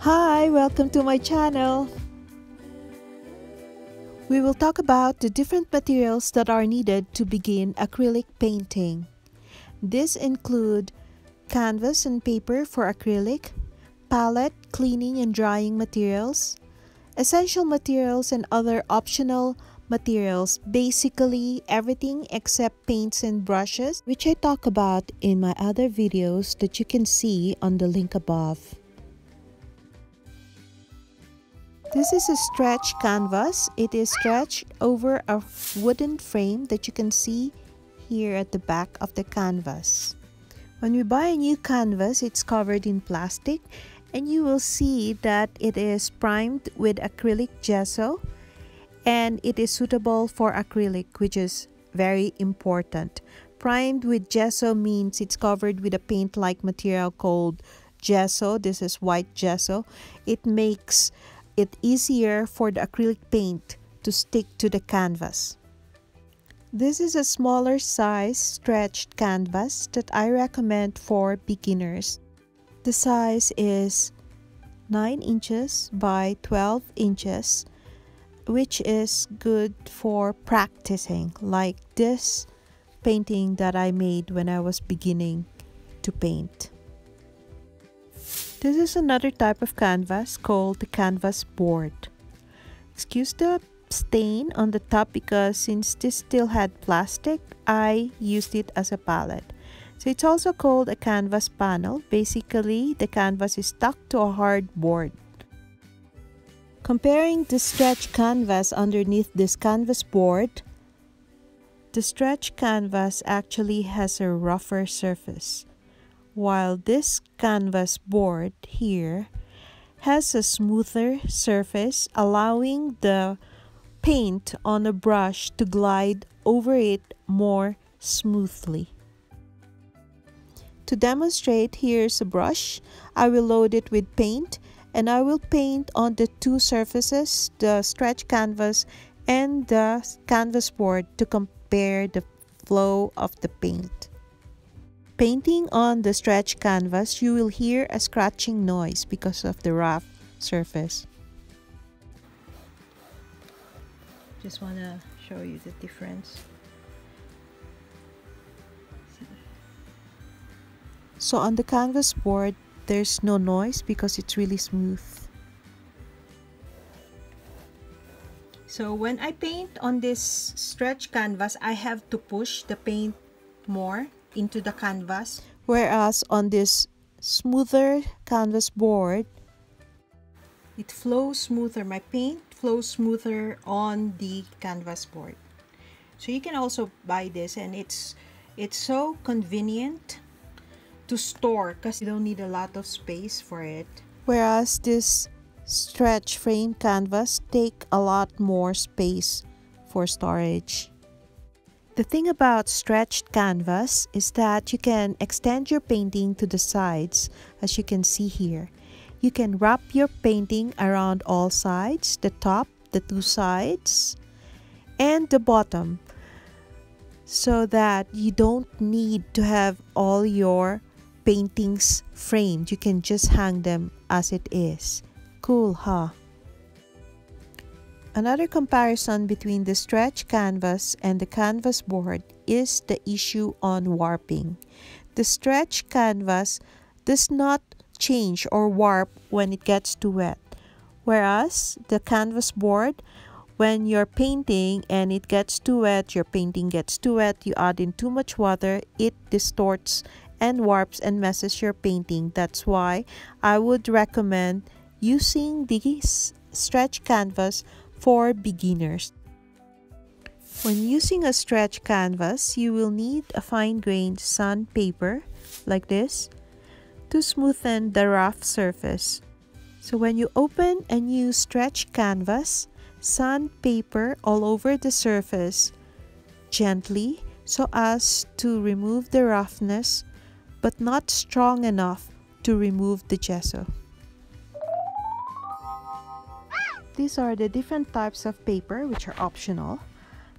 Hi, welcome to my channel. We will talk about the different materials that are needed to begin acrylic painting. These include canvas and paper for acrylic, palette, cleaning and drying materials, essential materials and other optional materials, basically everything except paints and brushes, which I talk about in my other videos that you can see on the link above. This is a stretch canvas. It is stretched over a wooden frame that you can see here at the back of the canvas. When we buy a new canvas, it's covered in plastic and you will see that it is primed with acrylic gesso and it is suitable for acrylic, which is very important. Primed with gesso means it's covered with a paint-like material called gesso. This is white gesso. It makes it easier for the acrylic paint to stick to the canvas. This is a smaller size stretched canvas that I recommend for beginners. The size is 9 inches by 12 inches, which is good for practicing, like this painting that I made when I was beginning to paint. This is another type of canvas called the canvas board. Excuse the stain on the top because since this still had plastic, I used it as a palette. So it's also called a canvas panel. Basically, the canvas is stuck to a hard board. Comparing the stretch canvas underneath this canvas board, the stretch canvas actually has a rougher surface, while this canvas board here has a smoother surface, allowing the paint on a brush to glide over it more smoothly. To demonstrate, here's a brush. I will load it with paint and I will paint on the two surfaces, the stretch canvas and the canvas board, to compare the flow of the paint. Painting on the stretch canvas, you will hear a scratching noise because of the rough surface. Just want to show you the difference. So on the canvas board, there's no noise because it's really smooth. So when I paint on this stretch canvas, I have to push the paint more into the canvas, whereas on this smoother canvas board, it flows smoother. My paint flows smoother on the canvas board. So you can also buy this, and it's so convenient to store because you don't need a lot of space for it, whereas this stretch frame canvas take a lot more space for storage. The thing about stretched canvas is that you can extend your painting to the sides, as you can see here. You can wrap your painting around all sides, the top, the two sides, and the bottom, so that you don't need to have all your paintings framed. You can just hang them as it is. Cool, huh? Another comparison between the stretch canvas and the canvas board is the issue on warping. The stretch canvas does not change or warp when it gets too wet, whereas the canvas board, when you're painting and it gets too wet, your painting gets too wet, you add in too much water, it distorts and warps and messes your painting. That's why I would recommend using this stretch canvas for beginners. When using a stretch canvas, you will need a fine-grained sandpaper like this to smoothen the rough surface. So when you open a new stretch canvas, sandpaper all over the surface gently so as to remove the roughness, but not strong enough to remove the gesso. These are the different types of paper which are optional.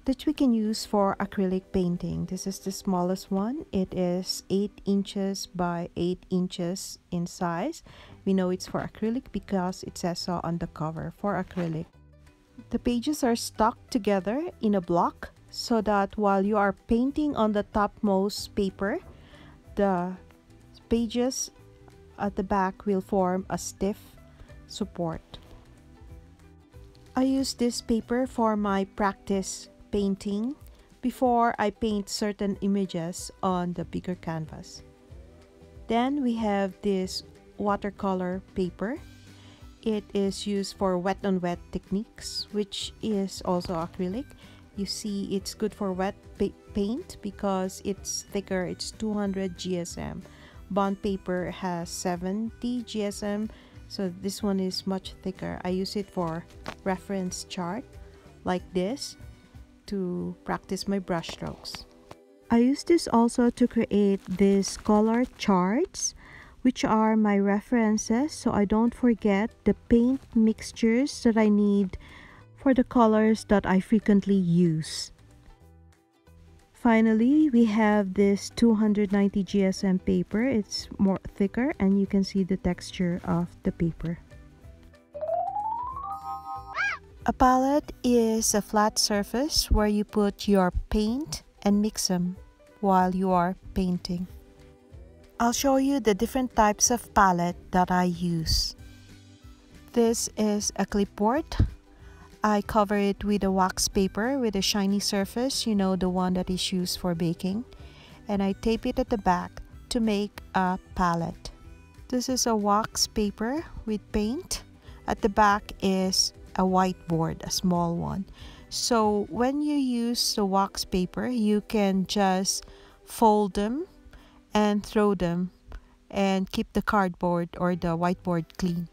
that we can use for acrylic painting. This is the smallest one. It is 8 inches by 8 inches in size. We know it's for acrylic because it says so on the cover, for acrylic. The pages are stuck together in a block so that while you are painting on the topmost paper, the pages at the back will form a stiff support. I use this paper for my practice painting before I paint certain images on the bigger canvas. Then we have this watercolor paper. It is used for wet on wet techniques, which is also acrylic. You see, it's good for wet paint because it's thicker. It's 200 GSM. Bond paper has 70 GSM, so this one is much thicker. I use it for reference chart like this to practice my brush strokes. I use this also to create these color charts, which are my references, so I don't forget the paint mixtures that I need for the colors that I frequently use. Finally, we have this 290 GSM paper. It's more thicker and you can see the texture of the paper. A palette is a flat surface where you put your paint and mix them while you are painting. I'll show you the different types of palette that I use. This is a clipboard. I cover it with a wax paper with a shiny surface, you know, the one that is used for baking. And I tape it at the back to make a palette. This is a wax paper with paint. At the back is a whiteboard, a small one. So when you use the wax paper, you can just fold them and throw them and keep the cardboard or the whiteboard clean.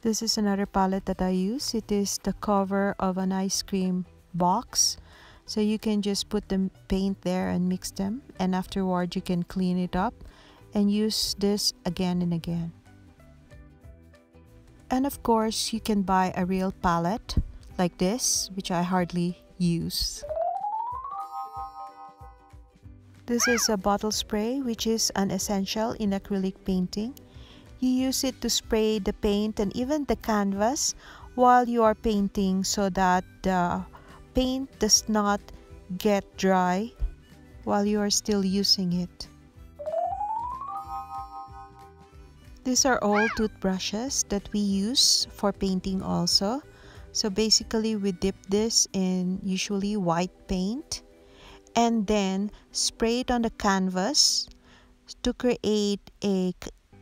This is another palette that I use. It is the cover of an ice cream box. So you can just put the paint there and mix them, and afterward you can clean it up and use this again and again. And of course, you can buy a real palette like this, which I hardly use. This is a bottle spray, which is an essential in acrylic painting. You use it to spray the paint and even the canvas while you are painting so that the paint does not get dry while you are still using it. These are all toothbrushes that we use for painting also. So basically we dip this in usually white paint and then spray it on the canvas to create a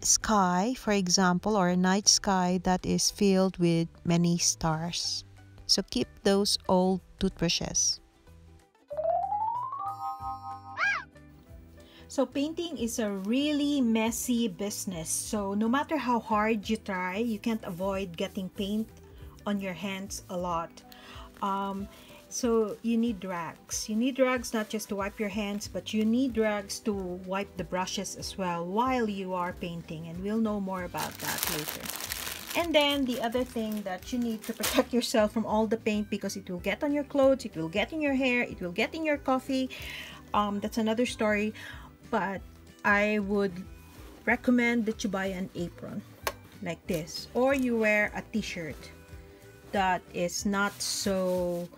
sky, for example, or a night sky that is filled with many stars. So keep those old toothbrushes. So painting is a really messy business. So no matter how hard you try, you can't avoid getting paint on your hands a lot. So you need rags. You need rags not just to wipe your hands, but you need rags to wipe the brushes as well while you are painting, and we'll know more about that later. And then the other thing that you need to protect yourself from all the paint, because it will get on your clothes, it will get in your hair, it will get in your coffee. That's another story, but I would recommend that you buy an apron like this, or you wear a t-shirt that is not so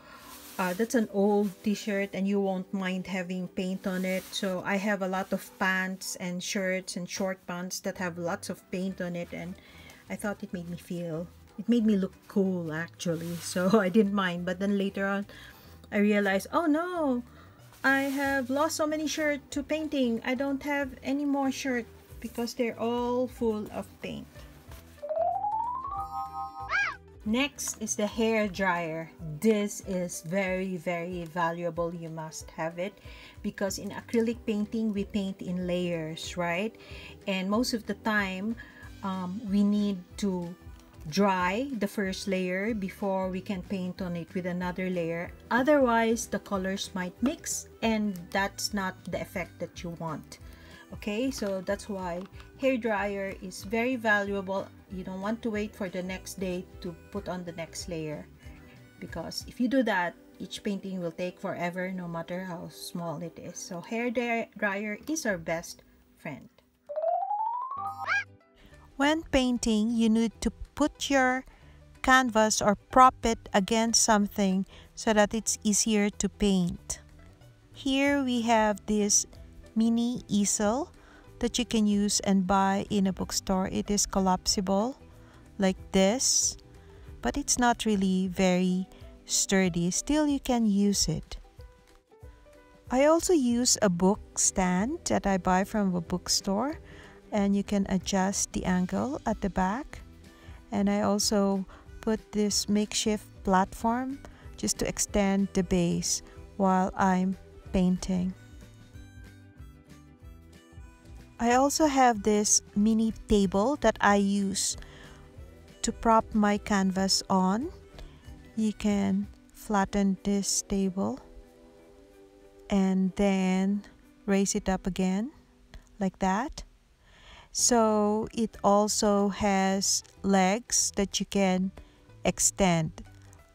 that's an old t-shirt and you won't mind having paint on it. So I have a lot of pants and shirts and short pants that have lots of paint on it, and I thought it made me look cool actually, so I didn't mind. But then later on I realized, oh no, I have lost so many shirts to painting. I don't have any more shirts because they're all full of paint. Next is the hair dryer. This is very, very valuable. You must have it because in acrylic painting we paint in layers, right? And most of the time we need to dry the first layer before we can paint on it with another layer. Otherwise the colors might mix and that's not the effect that you want. Okay, so that's why hair dryer is very valuable. You don't want to wait for the next day to put on the next layer, because if you do that, each painting will take forever no matter how small it is. So hair dryer is our best friend. When painting, you need to put your canvas or prop it against something so that it's easier to paint. Here we have this mini easel that you can use and buy in a bookstore. It is collapsible like this, but it's not really very sturdy. Still, you can use it. I also use a book stand that I buy from a bookstore, and you can adjust the angle at the back. And I also put this makeshift platform just to extend the base while I'm painting. I also have this mini table that I use to prop my canvas on. You can flatten this table and then raise it up again like that. So it also has legs that you can extend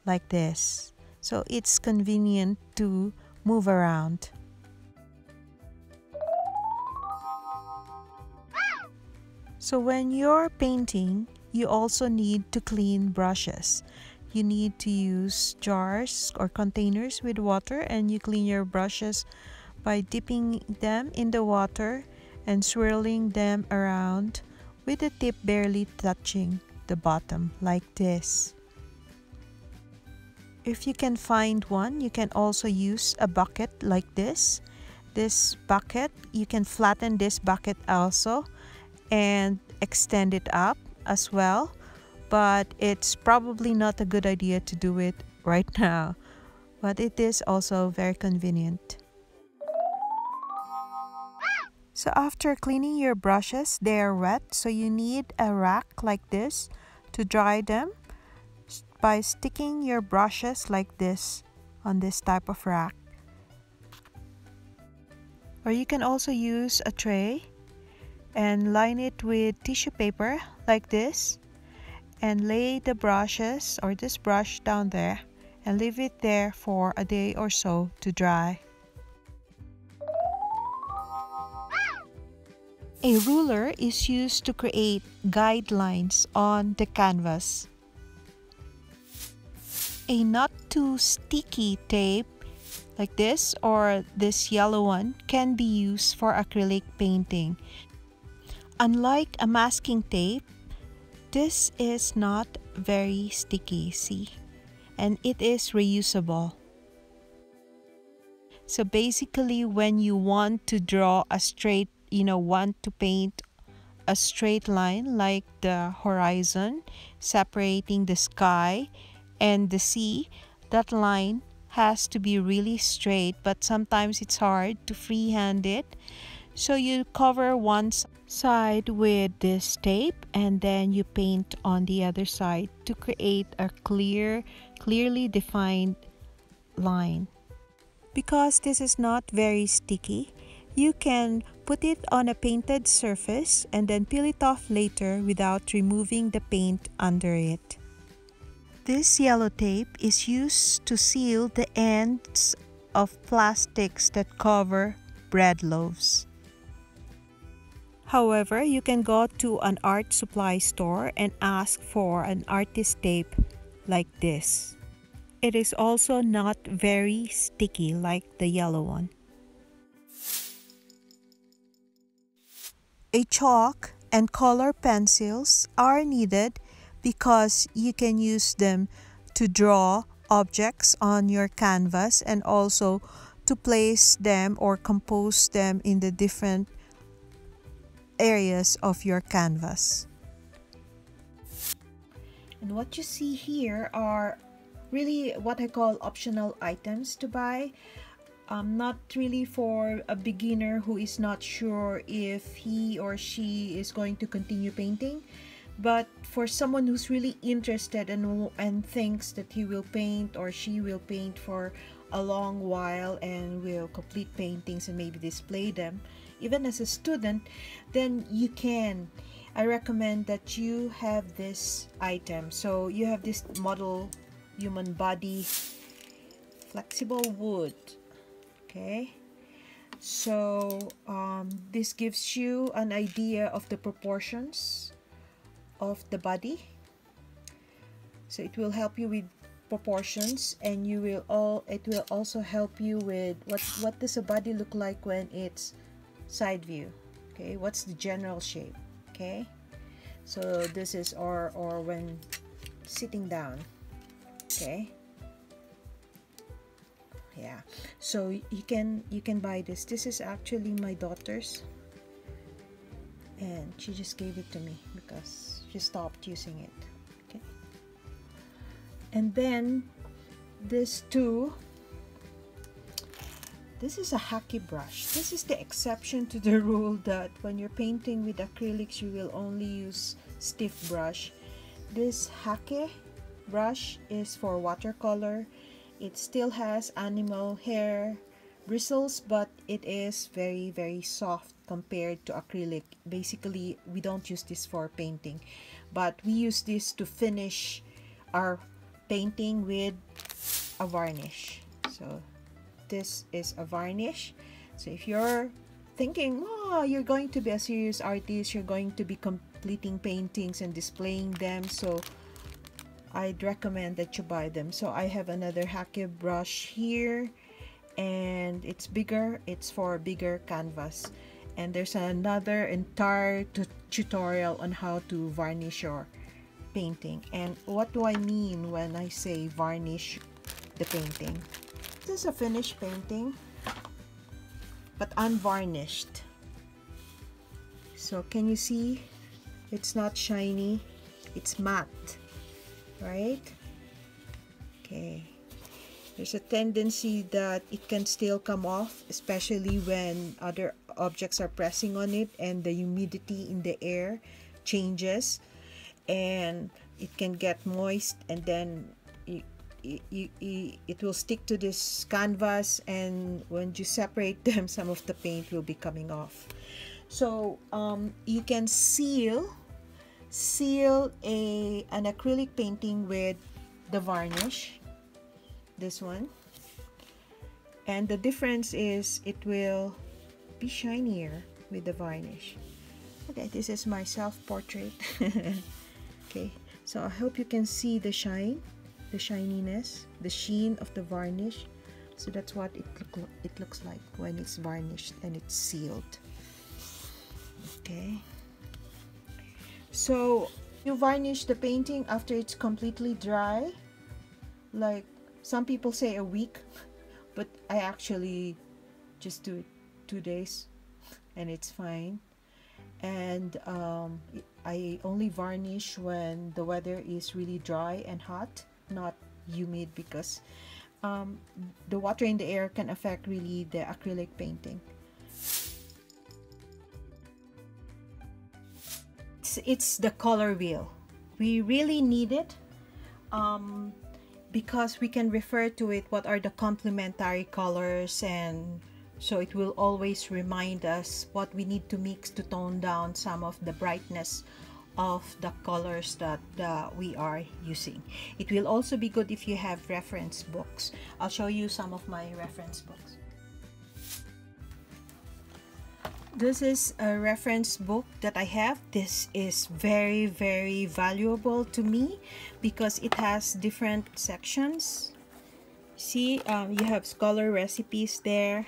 like this. So it's convenient to move around. So when you're painting, you also need to clean brushes. You need to use jars or containers with water, and you clean your brushes by dipping them in the water and swirling them around with the tip barely touching the bottom like this. If you can find one, you can also use a bucket like this. This bucket, you can flatten this bucket also and extend it up as well, but it's probably not a good idea to do it right now, but it is also very convenient. So after cleaning your brushes, they are wet, so you need a rack like this to dry them by sticking your brushes like this on this type of rack. Or you can also use a tray and line it with tissue paper like this and lay the brushes or this brush down there and leave it there for a day or so to dry. A ruler is used to create guidelines on the canvas. A not too sticky tape like this or this yellow one can be used for acrylic painting. Unlike a masking tape, this is not very sticky, see? And it is reusable. So basically, when you want to draw a straight, want to paint a straight line like the horizon separating the sky and the sea, that line has to be really straight, but sometimes it's hard to freehand it. So you cover one side with this tape and then you paint on the other side to create a clearly defined line. Because this is not very sticky, you can put it on a painted surface and then peel it off later without removing the paint under it. This yellow tape is used to seal the ends of plastics that cover bread loaves. However, you can go to an art supply store and ask for an artist tape like this. It is also not very sticky like the yellow one. A chalk and color pencils are needed because you can use them to draw objects on your canvas and also to place them or compose them in the different areas of your canvas. And what you see here are really what I call optional items to buy. Not really for a beginner who is not sure if he or she is going to continue painting, but for someone who's really interested and thinks that he will paint or she will paint for a long while and will complete paintings and maybe display them even as a student, then you can. I recommend that you have this item. So you have this model human body flexible wood. Okay, so this gives you an idea of the proportions of the body. So it will help you with proportions, and it will also help you with what does a body look like when it's side view. Okay, what's the general shape? Okay, so this is or when sitting down. Okay, yeah, so you can buy this. This is actually my daughter's, and she just gave it to me because she stopped using it. Okay, and then this too, this is a hacky brush. This is the exception to the rule that when you're painting with acrylics you will only use stiff brush. This hacky brush is for watercolor. It still has animal hair bristles, but it is very, very soft compared to acrylic. Basically, we don't use this for painting, but we use this to finish our painting with a varnish. So this is a varnish. So if you're thinking, oh, you're going to be a serious artist, you're going to be completing paintings and displaying them, so I'd recommend that you buy them. So I have another hacky brush here, and it's bigger. It's for bigger canvas. And there's another entire tutorial on how to varnish your painting. And what do I mean when I say varnish the painting? This is a finished painting, but unvarnished. So can you see? It's not shiny, it's matte, right? Okay. There's a tendency that it can still come off, especially when other objects are pressing on it and the humidity in the air changes, and it can get moist, and then it will stick to this canvas, and when you separate them, some of the paint will be coming off. So you can seal an acrylic painting with the varnish, this one, and the difference is it will be shinier with the varnish. Okay, this is my self-portrait. Okay, so I hope you can see the shine, the shininess, the sheen of the varnish. So that's what it looks like when it's varnished and it's sealed. Okay, so you varnish the painting after it's completely dry. Like some people say a week, but I actually just do it 2 days and it's fine. And I only varnish when the weather is really dry and hot, not humid, because the water in the air can affect really the acrylic painting. It's the color wheel. We really need it because we can refer to it what are the complementary colors, and so it will always remind us what we need to mix to tone down some of the brightness of the colors that we are using. It will also be good if you have reference books. I'll show you some of my reference books. This is a reference book that I have. This is very, very valuable to me because it has different sections. See, you have scholar recipes there,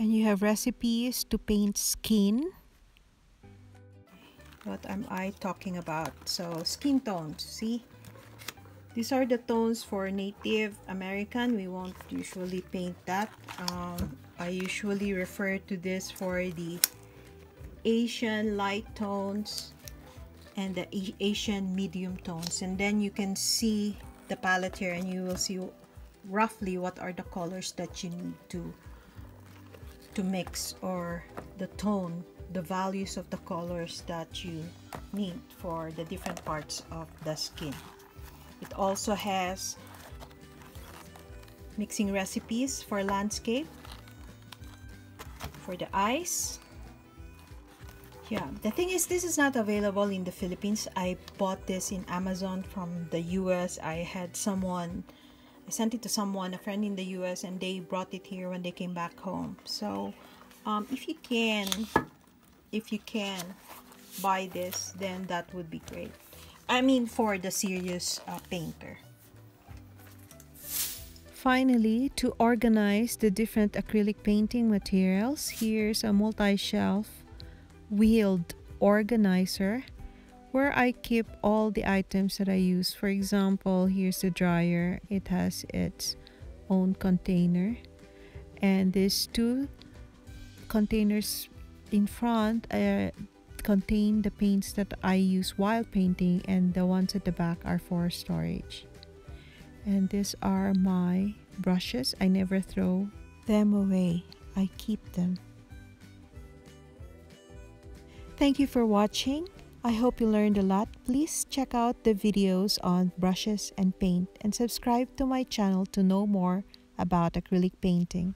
and you have recipes to paint skin. What am I talking about? So skin tones, see? These are the tones for Native American. We won't usually paint that. I usually refer to this for the Asian light tones and the Asian medium tones. And then you can see the palette here, and you will see roughly what are the colors that you need to mix, or the tone, the values of the colors that you need for the different parts of the skin. It also has mixing recipes for landscape, for the eyes. Yeah, the thing is, this is not available in the Philippines. I bought this in Amazon from the US. I had someone, I sent it to someone, a friend in the US, and they brought it here when they came back home. So if you can buy this, then that would be great. I mean, for the serious painter. Finally, to organize the different acrylic painting materials, here's a multi-shelf wheeled organizer where I keep all the items that I use. For example, here's the dryer. It has its own container, and these two containers in front contain the paints that I use while painting, and the ones at the back are for storage. And these are my brushes. I never throw them away. I keep them. Thank you for watching. I hope you learned a lot. Please check out the videos on brushes and paint, and subscribe to my channel to know more about acrylic painting.